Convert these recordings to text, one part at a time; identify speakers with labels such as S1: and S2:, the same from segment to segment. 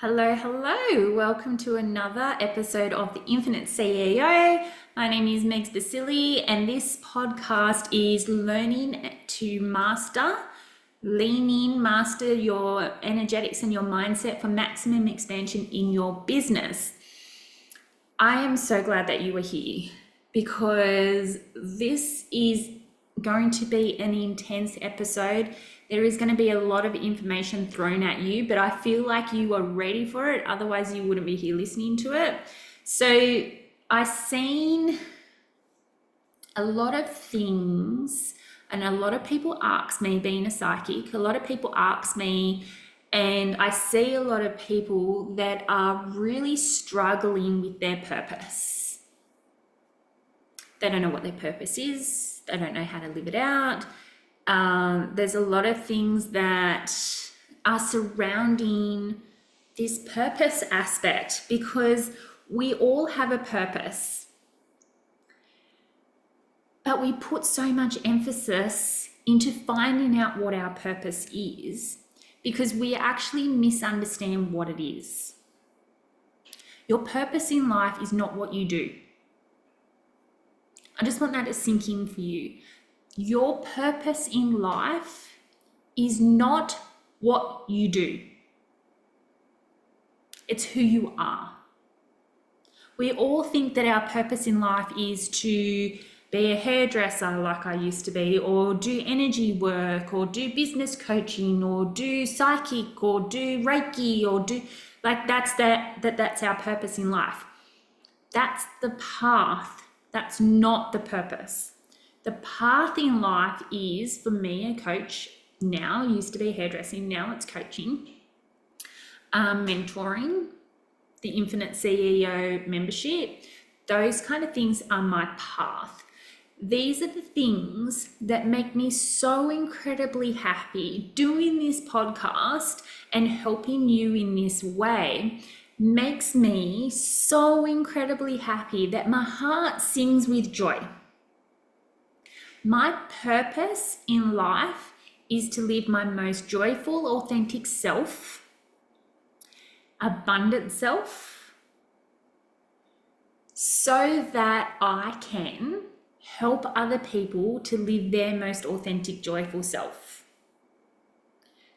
S1: Hello, hello. Welcome to another episode of The Infinite CEO. My name is Megs Basili, and this podcast is learning to master your energetics and your mindset for maximum expansion in your business. I am so glad that you are here because this is going to be an intense episode. There is going to be a lot of information thrown at you, but I feel like you are ready for it. Otherwise, you wouldn't be here listening to it. So I've seen a lot of things, and a lot of people ask me, being a psychic, a lot of people ask me, and I see a lot of people that are really struggling with their purpose. They don't know what their purpose is. They don't know how to live it out. There's a lot of things that are surrounding this purpose aspect because we all have a purpose. But we put so much emphasis into finding out what our purpose is because we actually misunderstand what it is. Your purpose in life is not what you do. I just want that to sink in for you. Your purpose in life is not what you do. It's who you are. We all think that our purpose in life is to be a hairdresser like I used to be, or do energy work, or do business coaching, or do psychic, or do Reiki, or do that's our purpose in life. That's the path. That's not the purpose. The path in life is, for me, a coach now, used to be hairdressing, now it's coaching, mentoring, the Infinite CEO membership. Those kind of things are my path. These are the things that make me so incredibly happy. Doing this podcast and helping you in this way makes me so incredibly happy that my heart sings with joy. My purpose in life is to live my most joyful, authentic self, abundant self, so that I can help other people to live their most authentic, joyful self.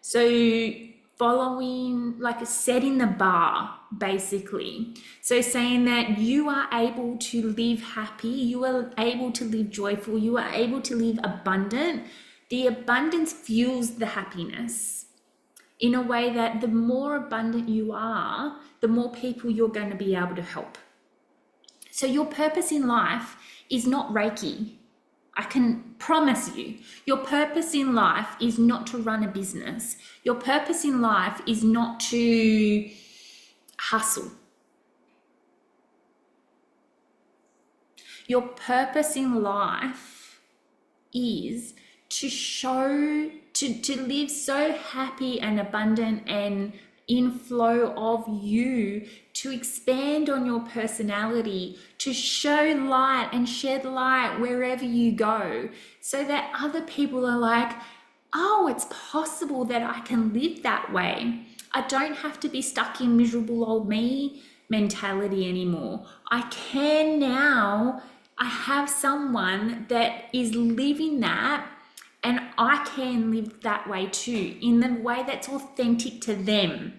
S1: So following, like setting the bar, basically. So saying that you are able to live happy, you are able to live joyful, you are able to live abundant. The abundance fuels the happiness in a way that the more abundant you are, the more people you're going to be able to help. So your purpose in life is not Reiki. I can promise you, your purpose in life is not to run a business. Your purpose in life is not to hustle. Your purpose in life is to show, to live so happy and abundant and in flow of you, to expand on your personality, to show light and shed light wherever you go, so that other people are like, oh, it's possible that I can live that way. I don't have to be stuck in miserable old me mentality anymore. I can now. I have someone that is living that, and I can live that way too, in the way that's authentic to them.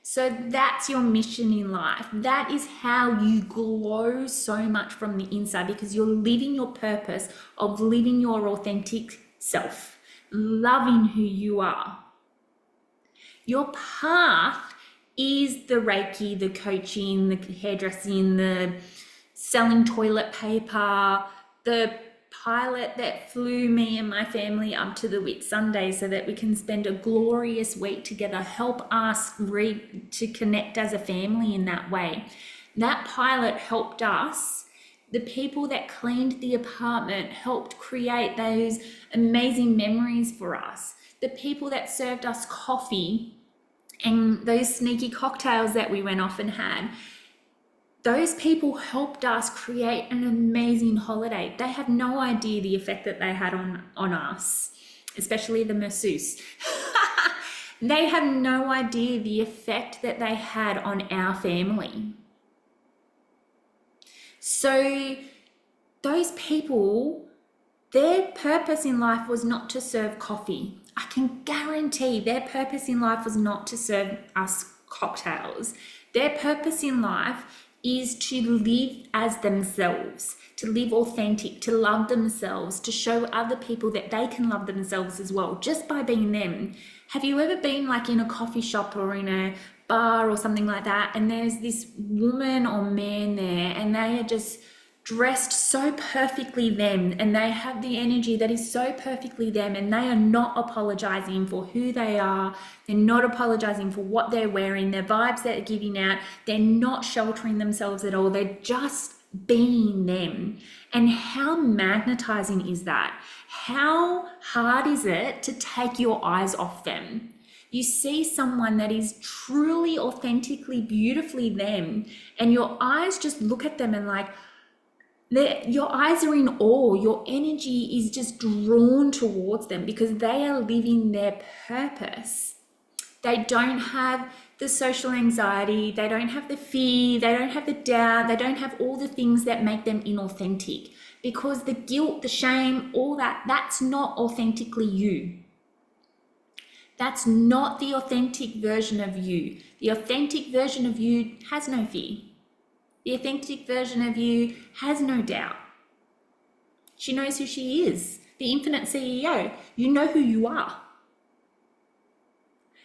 S1: So that's your mission in life. That is how you glow so much from the inside, because you're living your purpose of living your authentic self, loving who you are. Your path is the Reiki, the coaching, the hairdressing, the selling toilet paper, the pilot that flew me and my family up to the Whitsunday so that we can spend a glorious week together, help us to connect as a family in that way. That pilot helped us. The people that cleaned the apartment helped create those amazing memories for us. The people that served us coffee and those sneaky cocktails that we went off and had, those people helped us create an amazing holiday. They have no idea the effect that they had on us, especially the masseuse. They have no idea the effect that they had on our family. So those people, their purpose in life was not to serve coffee. I can guarantee their purpose in life was not to serve us cocktails. Their purpose in life is to live as themselves, to live authentic, to love themselves, to show other people that they can love themselves as well, just by being them. Have you ever been like in a coffee shop or in a bar or something like that, and there's this woman or man there, and they are just dressed so perfectly them, and they have the energy that is so perfectly them, and they are not apologizing for who they are. They're not apologizing for what they're wearing, their vibes they're giving out. They're not sheltering themselves at all. They're just being them. And how magnetizing is that? How hard is it to take your eyes off them? You see someone that is truly, authentically, beautifully them, and your eyes just look at them and like, your eyes are in awe. Your energy is just drawn towards them because they are living their purpose. They don't have the social anxiety. They don't have the fear. They don't have the doubt. They don't have all the things that make them inauthentic, because the guilt, the shame, all that, that's not authentically you. That's not the authentic version of you. The authentic version of you has no fear. The authentic version of you has no doubt. She knows who she is. The infinite CEO, you know who you are.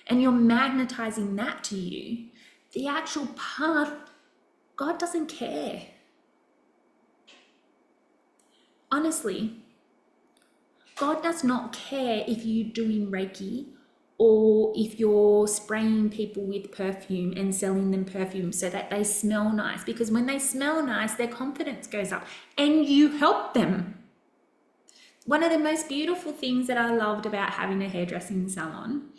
S1: And you're magnetizing that to you. The actual path, God doesn't care. Honestly, God does not care if you're doing Reiki or if you're spraying people with perfume and selling them perfume so that they smell nice, because when they smell nice, their confidence goes up and you help them. One of the most beautiful things that I loved about having a hairdressing salon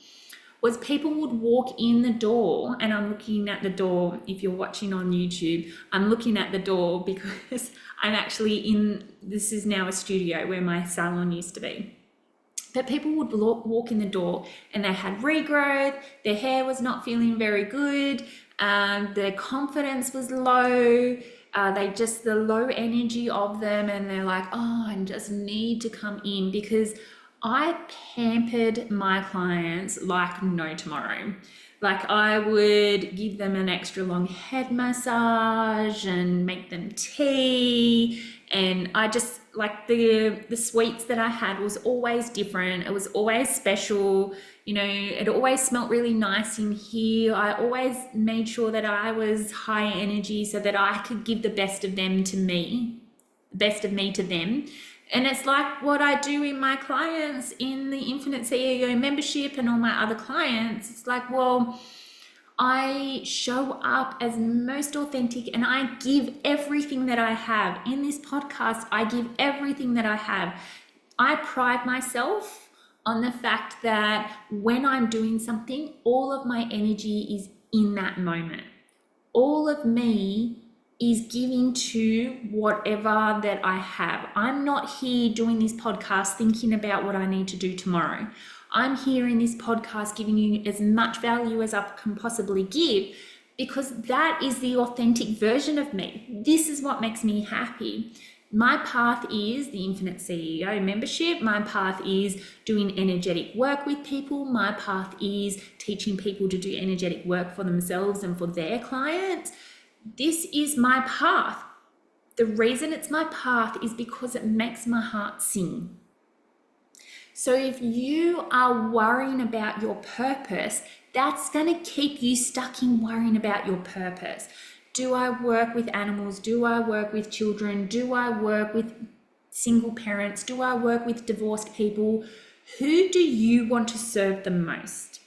S1: was people would walk in the door, and I'm looking at the door. If you're watching on YouTube, I'm looking at the door because I'm actually this is now a studio where my salon used to be. But people would walk in the door and they had regrowth, their hair was not feeling very good, their confidence was low, the low energy of them, and they're like, oh, I just need to come in, because I pampered my clients like no tomorrow. Like, I would give them an extra long head massage and make them tea, and I just, like, the sweets that I had was always different. It was always special. You know, it always smelled really nice in here. I always made sure that I was high energy so that I could give the best of them to me, the best of me to them. And it's like what I do in my clients in the Infinite CEO membership and all my other clients. It's like, well, I show up as most authentic and I give everything that I have. In this podcast, I give everything that I have. I pride myself on the fact that when I'm doing something, all of my energy is in that moment. All of me is giving to whatever that I have. I'm not here doing this podcast thinking about what I need to do tomorrow. I'm here in this podcast giving you as much value as I can possibly give, because that is the authentic version of me. This is what makes me happy. My path is the Infinite CEO membership. My path is doing energetic work with people. My path is teaching people to do energetic work for themselves and for their clients. This is my path. The reason it's my path is because it makes my heart sing. So if you are worrying about your purpose, that's going to keep you stuck in worrying about your purpose. Do I work with animals? Do I work with children? Do I work with single parents? Do I work with divorced people? Who do you want to serve the most?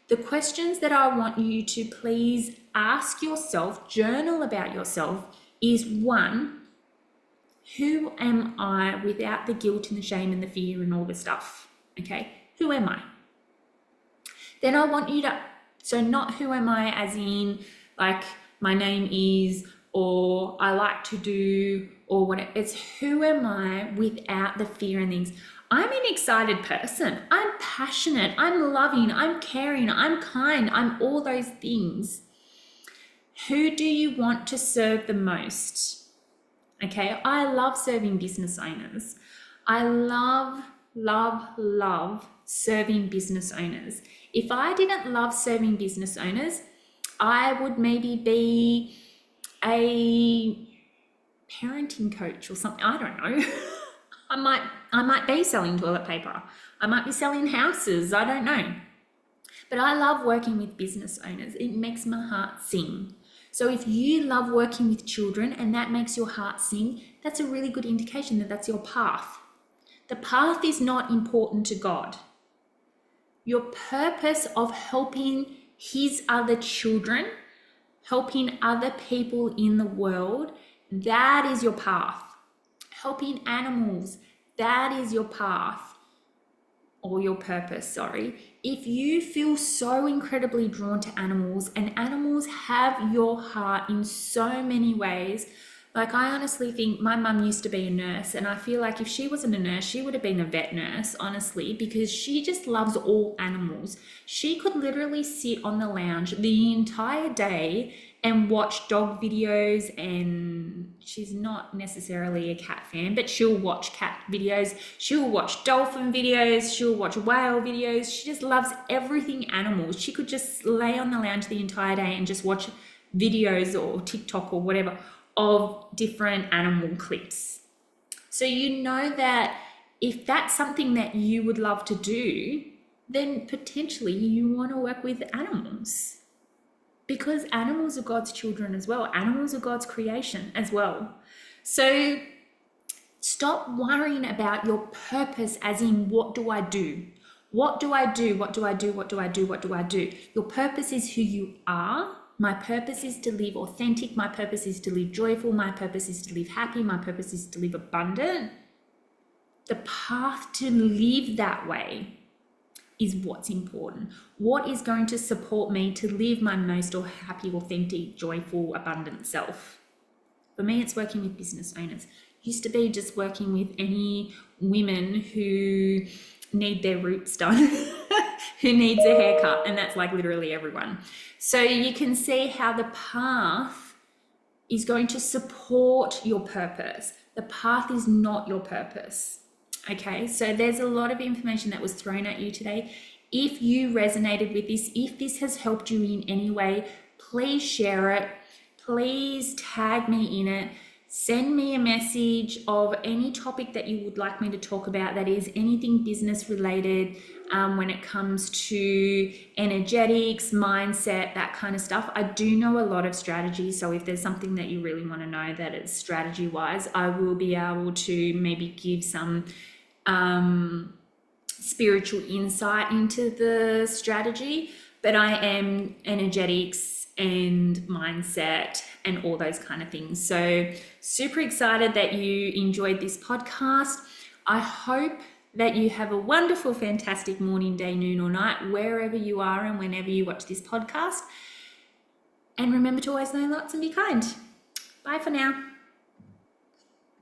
S1: The questions that I want you to please ask yourself, journal about yourself, is 1, who am I without the guilt and the shame and the fear and all the stuff? Okay, who am I? Then I want you to, so not who am I as in like my name is, or I like to do, or what, it's who am I without the fear and things. I'm an excited person. I'm passionate, I'm loving, I'm caring, I'm kind, I'm all those things. Who do you want to serve the most? Okay, I love serving business owners. I love, love, love serving business owners. If I didn't love serving business owners, I would maybe be a parenting coach or something. I don't know. I might be selling toilet paper. I might be selling houses. I don't know. But I love working with business owners. It makes my heart sing. So if you love working with children and that makes your heart sing, that's a really good indication that that's your path. The path is not important to God. Your purpose of helping his other children, helping other people in the world, that is your path. Helping animals, that is your path, or your purpose, sorry. If you feel so incredibly drawn to animals, and animals have your heart in so many ways, like I honestly think my mum used to be a nurse, and I feel like if she wasn't a nurse, she would have been a vet nurse, honestly, because she just loves all animals. She could literally sit on the lounge the entire day and watch dog videos, and she's not necessarily a cat fan, but she'll watch cat videos, she'll watch dolphin videos, she'll watch whale videos. She just loves everything animals. She could just lay on the lounge the entire day and just watch videos or TikTok or whatever of different animal clips. So you know that if that's something that you would love to do, then potentially you want to work with animals. Because animals are God's children as well. Animals are God's creation as well. So stop worrying about your purpose as in what do I do? What do I do? What do I do? What do I do? What do I do? Your purpose is who you are. My purpose is to live authentic. My purpose is to live joyful. My purpose is to live happy. My purpose is to live abundant. The path to live that way is what's important. What is going to support me to live my most happy, authentic, joyful, abundant self? For me, it's working with business owners. Used to be just working with any women who need their roots done, who needs a haircut, and that's like literally everyone. So you can see how the path is going to support your purpose. The path is not your purpose. Okay, so there's a lot of information that was thrown at you today. If you resonated with this, if this has helped you in any way, please share it. Please tag me in it. Send me a message of any topic that you would like me to talk about that is anything business related, when it comes to energetics, mindset, that kind of stuff. I do know a lot of strategy, so if there's something that you really want to know that is strategy wise, I will be able to maybe give some spiritual insight into the strategy, but I am energetics and mindset and all those kind of things. So super excited that you enjoyed this podcast. I hope that you have a wonderful, fantastic morning, day, noon, or night, wherever you are and whenever you watch this podcast. And remember to always know lots and be kind. Bye for now.